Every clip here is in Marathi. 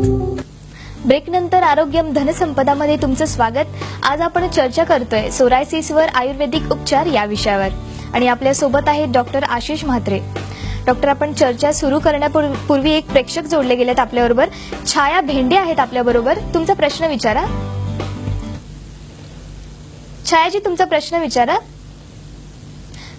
ब्रेक नंतर आरोग्यम धनसंपदामध्ये तुमचं स्वागत। आज आपण चर्चा करतोय सोरायसिसवर आयुर्वेदिक उपचार या विषयावर आणि आपल्या सोबत आहे डॉक्टर आशिष म्हात्रे। डॉक्टर, आपण चर्चा सुरू करण्यापूर्वी एक प्रेक्षक जोडले गेलेत आपल्याबरोबर। छाया भेंडे आहेत आपल्याबरोबर, तुमचा प्रश्न विचारा। छायाजी, तुमचा प्रश्न विचारा।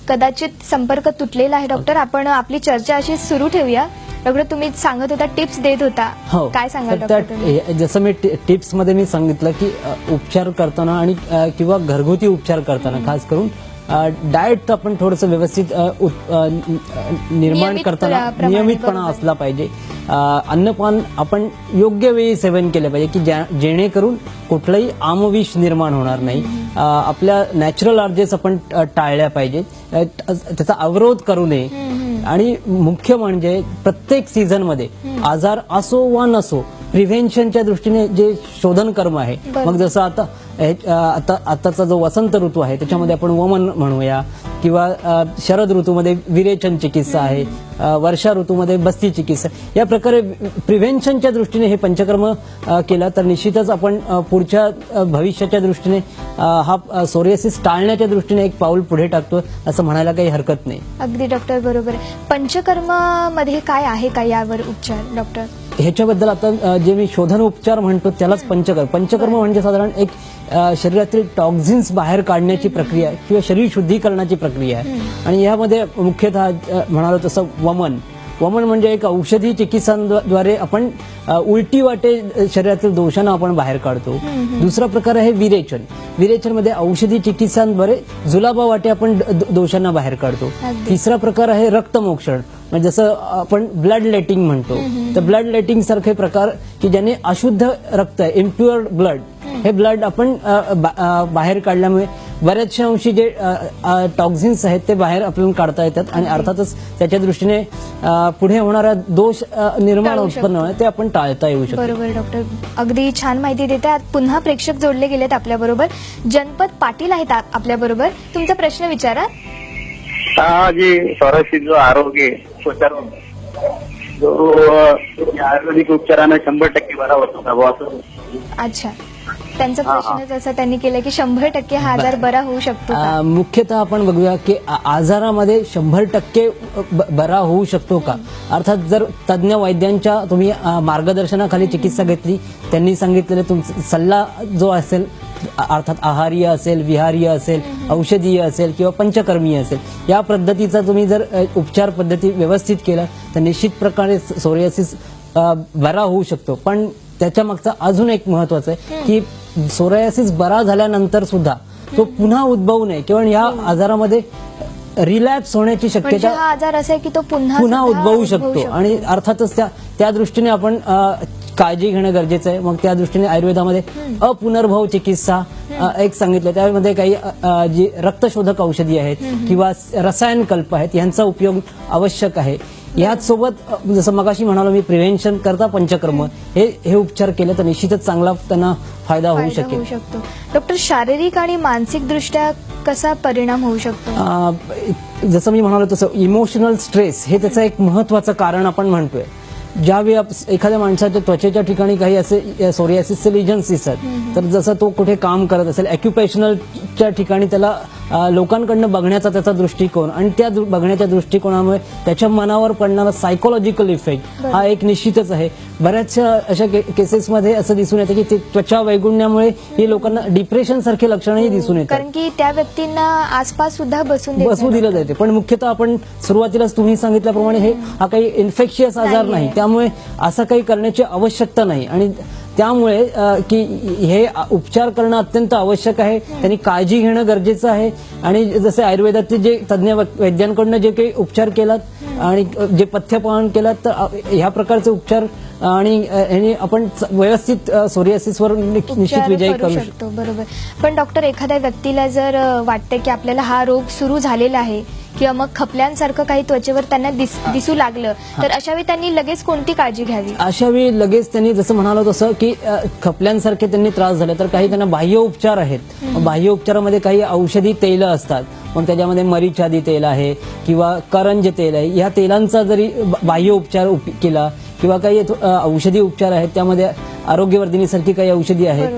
कदाचित संपर्क तुटलेला आहे डॉक्टर, आपण आपली चर्चा अशी सुरू ठेवूया। डॉक्टर, तुम्ही सांगत होता, टिप्स देत होता, काय सांगाल डॉक्टर? जसं मी टिप्स मध्ये मी सांगितलं की उपचार करताना आणि किंवा घरगुती उपचार करताना खास करून डाएट आपण थोडंसं व्यवस्थित निर्माण करताना नियमितपणा असला पाहिजे। अन्नपान आपण योग्य वेळी सेवन केले पाहिजे की जेणेकरून कुठलाही आमविष निर्माण होणार नाही। आपल्या नॅचरल अर्जेस आपण टाळल्या पाहिजे, त्याचा अवरोध करू नये। आणि मुख्य म्हणजे प्रत्येक सीझन मध्ये आजार असो वा नसो, प्रिव्हेन्शनच्या दृष्टीने जे शोधन कर्म आहे, मग जसं आताचा जो वसंत ऋतू आहे त्याच्यामध्ये आपण वमन म्हणूया, किंवा शरद ऋतूमध्ये विरेचन चिकित्सा आहे, वर्षा ऋतूमध्ये बस्ती चिकित्सा, या प्रकारे प्रिव्हेन्शनच्या दृष्टीने हे पंचकर्म केला तर निश्चितच आपण पुढच्या भविष्याच्या दृष्टीने हा सोरियासिस टाळण्याच्या दृष्टीने एक पाऊल पुढे टाकतो असं म्हणायला काही हरकत नाही। अगदी डॉक्टर, बरोबर आहे। पंचकर्मामध्ये काय आहे का यावर उपचार डॉक्टर? ह्याच्याबद्दल आता जे मी शोधन उपचार म्हणतो त्यालाच पंचकर्म म्हणजे साधारण एक शरीरातील टॉक्झिन्स बाहेर काढण्याची प्रक्रिया किंवा शरीर शुद्धीकरणाची प्रक्रिया आहे। आणि यामध्ये मुख्यतः म्हणालो तसं वमन म्हणजे एक औषधी चिकित्सांद्वारे आपण उलटी वाटे शरीरातील दोषांना आपण बाहेर काढतो। दुसरा प्रकार आहे विरेचन मध्ये औषधी चिकित्सांद्वारे जुलाबा वाटे आपण दोषांना बाहेर काढतो। तिसरा प्रकार आहे रक्तमोक्षण, म्हणजे जसं आपण ब्लड लेटिंग म्हणतो, तर ब्लड लेटिंग सारखे प्रकार की ज्याने अशुद्ध रक्त आहे, इम्प्युअर ब्लड, हे ब्लड आपण बाहेर काढल्यामुळे बऱ्याचशा अंशी जे टॉक्झिन्स आहेत ते बाहेर आपल्याला काढता येतात आणि अर्थातच त्याच्या दृष्टीने पुढे होणारा दोष निर्माण उत्पन्न होणार ते आपण टाळता येऊ शकतो। बरोबर डॉक्टर, अगदी छान माहिती देतात। पुन्हा प्रेक्षक जोडले गेलेत आपल्याबरोबर। जनपद पाटील आहेत आपल्याबरोबर, तुमचा प्रश्न विचारा। जी सोरायसिस जो आरोग्य उपचार जो आयुर्वेदिक उपचाराने 100% बरा होतो का बुवा? अच्छा, त्यांचा प्रश्नच असा त्यांनी केला की 100% हा आजार बरा होऊ शकतो का? मुख्यतः आपण बघूया की आजारामध्ये 100% बरा होऊ शकतो का? अर्थात जर तज्ञ वैद्यांच्या तुम्ही मार्गदर्शनाखाली चिकित्सा घेतली, त्यांनी सांगितलेले तुमचा सल्ला जो असेल, अर्थात आहारीय असेल, विहारीय असेल, औषधीय असेल किंवा पंचकर्मीय असेल, या पद्धतीचा तुम्ही जर उपचार पद्धती व्यवस्थित केला तर निश्चित प्रकारे सोरियासिस बरा होऊ शकतो। पण त्याच्या मागचा अजून एक महत्वाचं आहे की सोरियासिस बरा झाल्यानंतर सुद्धा तो पुन्हा उद्भवू नये किंवा या आजारामध्ये रिलॅप्स होण्याची शक्यता, हा आजार असा आहे की तो पुन्हा उद्भवू शकतो आणि अर्थातच त्या दृष्टीने आपण काळजी घेणं गरजेचं आहे। मग त्या दृष्टीने आयुर्वेदामध्ये अपुनर्भव चिकित्सा एक सांगितलं, त्यामध्ये काही जी रक्तशोधक औषधी आहेत किंवा रसायन कल्प आहेत, यांचा उपयोग आवश्यक आहे। याच सोबत जसं मगाशी म्हणालो मी, प्रिव्हेन्शन करता पंचकर्म हे उपचार केले तर निश्चितच चांगला त्यांना फायदा होऊ शकेल। डॉक्टर, शारीरिक आणि मानसिक दृष्ट्या कसा परिणाम होऊ शकतो? जसं मी म्हणालो तसं इमोशनल स्ट्रेस हे त्याचं एक महत्वाचं कारण आपण म्हणतोय। ज्यावेळी एखाद्या माणसाच्या त्वचेच्या ठिकाणी काही असे सोरियासिसचे लिजन्स दिसतात, तर जसं तो कुठे काम करत असेल, ऑक्युपेशनलच्या ठिकाणी त्याला लोकांकडनं बघण्याचा त्याचा दृष्टिकोन आणि त्या बघण्याच्या दृष्टिकोनामुळे त्याच्या मनावर पडणारा सायकोलॉजिकल इफेक्ट हा एक निश्चितच आहे। बऱ्याचशा अशा केसेसमध्ये असं दिसून येतं की ते त्वचा वैगुण्यामुळे ही लोकांना डिप्रेशन सारखे लक्षणही दिसून येतात, कारण की त्या व्यक्तींना आसपास सुद्धा बसू दिलं जाते। पण मुख्यतः आपण सुरुवातीलाच तुम्ही सांगितल्याप्रमाणे हा काही इन्फेक्शियस आजार नाही, त्यामुळे असं काही करण्याची आवश्यकता नाही आणि त्यामुळे की हे उपचार करणं अत्यंत आवश्यक आहे, त्यांनी काळजी घेणं गरजेचं आहे। आणि जसे आयुर्वेदातील जे तज्ञ वैद्यांकडून जे काही उपचार केलात आणि जे पथ्यपालन केलात, तर ह्या प्रकारचे उपचार आणि आपण व्यवस्थित सोरियासिसवर निश्चित विजय करू शकतो। बरोबर। पण डॉक्टर, एखाद्या व्यक्तीला जर वाटतं की आपल्याला हा रोग सुरू झालेला आहे किंवा मग खपल्यांसारखं काही त्वचेवर त्यांना दिसू लागलं, तर अशा वेळी त्यांनी लगेच कोणती काळजी घ्यावी? अशा वेळी लगेच त्यांनी जसं म्हणालो तसं की खपल्यांसारखे त्यांनी त्रास झाले तर काही त्यांना बाह्य उपचार आहेत। बाह्य उपचारामध्ये काही औषधी तेल असतात, मग त्याच्यामध्ये मरीचादी तेल आहे किंवा करंज तेल आहे, या तेलांचा जरी बाह्य उपचार केला किंवा काही औषधी उपचार आहेत, त्यामध्ये आरोग्यवर्धिनीसारखी काही औषधी आहेत,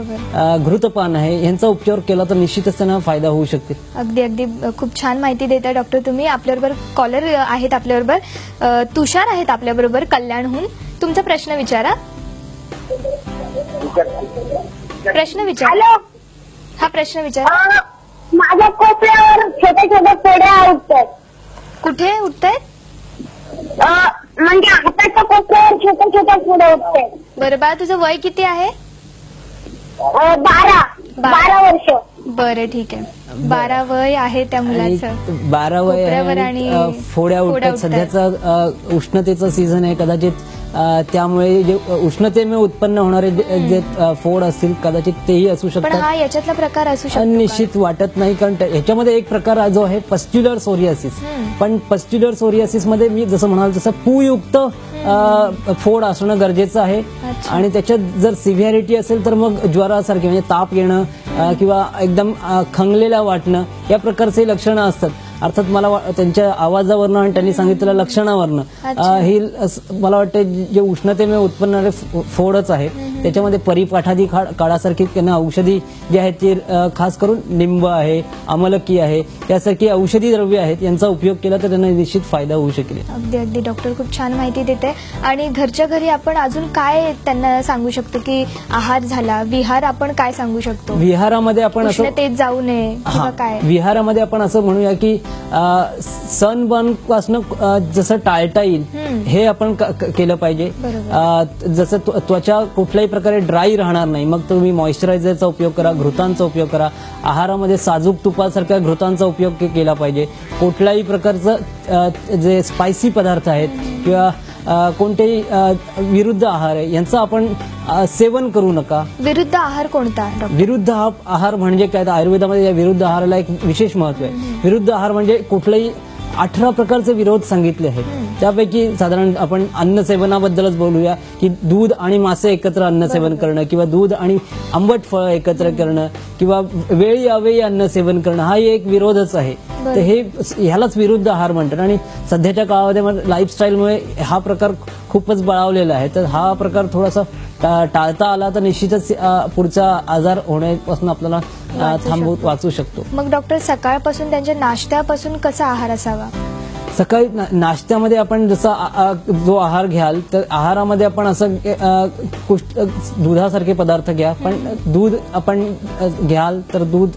घृतपान आहे, यांचा उपचार केला तर निश्चितच त्यांना फायदा होऊ शकते. अगदी अगदी खूप छान माहिती देताय डॉक्टर तुम्ही. आपल्याबरोबर कॉलर आहेत, आपल्याबरोबर तुषार आहेत आपल्याबरोबर कल्याणहून. तुमचा प्रश्न विचारा. प्रश्न विचारा. हॅलो. हा प्रश्न विचारा. माझ्या कोपऱ्यावर छोटे छोटे फोड्या उठतात. कुठे उठतायत? म्हणजे हाताच्या कोपऱ्यावर छोटे छोटे फोड्या उठतात. बरं बाळा, तुझं वय किती आहे? 12 वर्ष. बरं ठीक आहे. 12 वय आहे त्या मुलाचं. 12 वय कोपऱ्यावर आहे आणि आणि फोड्या उठतात. सध्याचा उष्णतेचा सीझन आहे, कदाचित त्यामुळे जे उष्णतेमुळे उत्पन्न होणारे जे फोड असतील कदाचित तेही असू पण शकतात. हा याच्यातला प्रकार असू शकतो का? निश्चित वाटत नाही, कारण ह्याच्यामध्ये एक प्रकार जो आहे पस्ट्युलर सोरियासिस. पण पस्ट्युलर सोरियासिस मध्ये मी जसं म्हणाल तसं पूयुक्त फोड असणं गरजेचं आहे. अच्छा. आणि त्याच्यात जर सिव्हिअरिटी असेल तर मग ज्वरासारखे म्हणजे ताप येणं किंवा एकदम खंगलेला वाटणं या प्रकारचे लक्षणं असतात. अर्थात मला त्यांच्या आवाजावरनं आणि त्यांनी सांगितलेल्या लक्षणावरनं ही मला वाटतं जे उष्णतेमुळे उत्पन्न होणारे फोडच आहेत. त्याच्यामध्ये परिपाठादी काळासारखी त्यांना औषधी जी आहेत ती खास करून लिंब आहे, अमलकी आहे, यासारखी औषधी द्रव्य आहेत, यांचा उपयोग केला तर त्यांना निश्चित फायदा होऊ शकेल. अगदी अगदी डॉक्टर खूप छान माहिती देते. आणि घरच्या घरी आपण अजून काय त्यांना सांगू शकतो की आहार झाला, विहार आपण काय सांगू शकतो? विहारामध्ये आपण असं उष्णतेत जाऊ नये किंवा काय? विहारामध्ये आपण असं म्हणूया की सनबर्न पासून जसं टाळता येईल हे आपण केलं पाहिजे. जसं त्वचा कुठल्याही प्रकारे ड्राय राहणार नाही, मग तुम्ही मॉइश्चरायझरचा उपयोग करा, घृतांचा उपयोग करा. आहारामध्ये साजूक तुपासारख्या घृतांचा उपयोग केला पाहिजे. कुठल्याही प्रकारचं जे स्पायसी पदार्थ आहेत किंवा कोणतेही विरुद्ध आहार आहे यांचं आपण सेवन करू नका. विरुद्ध आहार कोणता? विरुद्ध आहार म्हणजे काय, तर आयुर्वेदामध्ये या विरुद्ध आहाराला एक विशेष महत्व आहे. विरुद्ध आहार म्हणजे कुठलाही 18 प्रकारचे विरोध सांगितले आहेत. त्यापैकी साधारण आपण अन्न सेवनाबद्दलच बोलूया की दूध आणि मासे एकत्र अन्न सेवन करणं किंवा दूध आणि आंबट फळं एकत्र करणं किंवा वेळी अवेळी अन्न सेवन करणं हा एक विरोधच आहे. तर हे ह्यालाच विरुद्ध आहार म्हणतात. आणि सध्याच्या काळामध्ये लाईफस्टाईलमुळे हा प्रकार खूपच बळावलेला आहे. तर हा प्रकार थोडासा टाळता आला तर निश्चितच पुढचा आजार होण्यापासून आपल्याला वाचू शकतो. मग डॉक्टर सकाळपासून त्यांच्या नाश्त्यापासून कसा आहार असावा? सकाळी नाश्त्यामध्ये आपण जसा जो आहार घ्याल तर आहारामध्ये आपण असं दुधासारखे पदार्थ घ्या. पण दूध आपण घ्याल तर दूध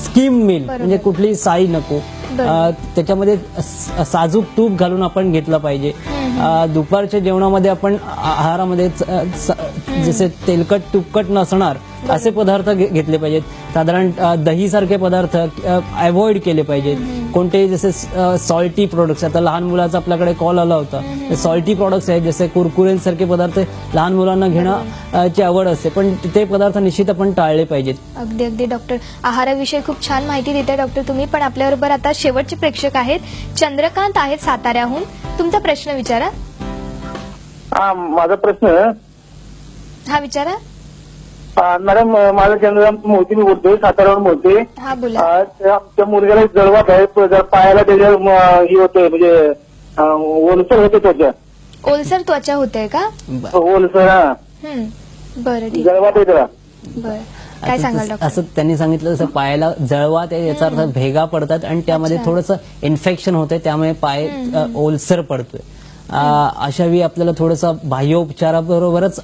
स्कीम मिल्क म्हणजे कुठलीही साई नको. त्याच्यामध्ये साजूक तूप घालून आपण घेतलं पाहिजे. दुपारच्या जेवणामध्ये आपण आहारामध्ये जसे तेलकट तुपकट नसणार असे पदार्थ घेतले पाहिजेत. साधारण दही सारखे पदार्थ अवॉइड केले पाहिजेत. कोणतेही जसे सॉल्टी प्रोडक्ट्स, आता लहान मुलाचा आपल्याकडे कॉल आला होता, सॉल्टी प्रोडक्ट्स आहेत जसे कुरकुरे सारखे पदार्थ लहान मुलांना घेण्याची आवड असते, पण ते पदार्थ निश्चित आपण टाळले पाहिजेत. अगदी अगदी डॉक्टर, आहाराविषयी खूप छान माहिती देताय डॉक्टर तुम्ही. पण आपल्याबरोबर आता शेवटचे प्रेक्षक आहेत. चंद्रकांत आहेत साताऱ्याहून. तुमचा प्रश्न विचारा. माझा प्रश्न हा विचारा. मॅडम, माझा चंद्रकांत मोहिते मी बोलतोय, साताऱ्यावरून बोलतोय. हा बोला. आमच्या मुलग्याला जळवात आहे, पायाला त्याच्या हे होतंय म्हणजे ओलसर होते त्वचा. ओलसर त्वचा होते का? ओलसर. हा, बरं ठीक. जळवात आहे त्याला. बरं, काय सांगाल डॉक्टर? असं त्यांनी सांगितलं जसं पायाला जळवात आहे याचा अर्थ भेगा पडतात आणि त्यामध्ये थोडंसं इन्फेक्शन होतंय, त्यामुळे पाय ओलसर पडतोय. अशा वेळी आपल्याला थोडंसं बाह्योपचाराबरोबरच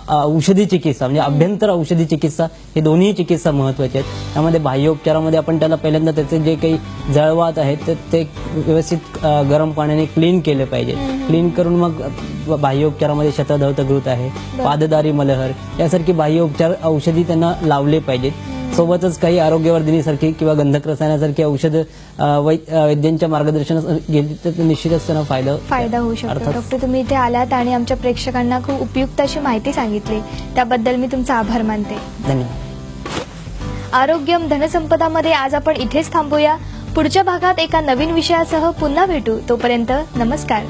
औषधी चिकित्सा म्हणजे अभ्यंतर औषधी चिकित्सा हे दोन्ही चिकित्सा महत्वाच्या आहेत. त्यामध्ये बाह्योपचारामध्ये आपण त्याला पहिल्यांदा त्याचे जे काही जळवात आहेत ते व्यवस्थित गरम पाण्याने क्लीन केले पाहिजे. क्लीन करून मग बाह्योपचारामध्ये शतधौतघृत आहे, पाददारी मलहर यासारखी बाह्योपचार औषधी त्यांना लावले पाहिजेत. सोबतच काही आरोग्यवर्धिनीसारखी किंवा गंधक रसायनासारखी औषध वैद्यांच्या मार्गदर्शनात गेली तर निश्चितच त्यांना फायदा होऊ शकतो. डॉक्टर, तुम्ही इथे आलात आणि आमच्या प्रेक्षकांना खूप उपयुक्त अशी माहिती सांगितली, त्याबद्दल मी तुमचा आभार मानते. धन्यवाद. आरोग्यम धनसंपदामध्ये आज आपण इथेच थांबूया. पुढच्या भागात एका नवीन विषयासह पुन्हा भेटू. तोपर्यंत नमस्कार.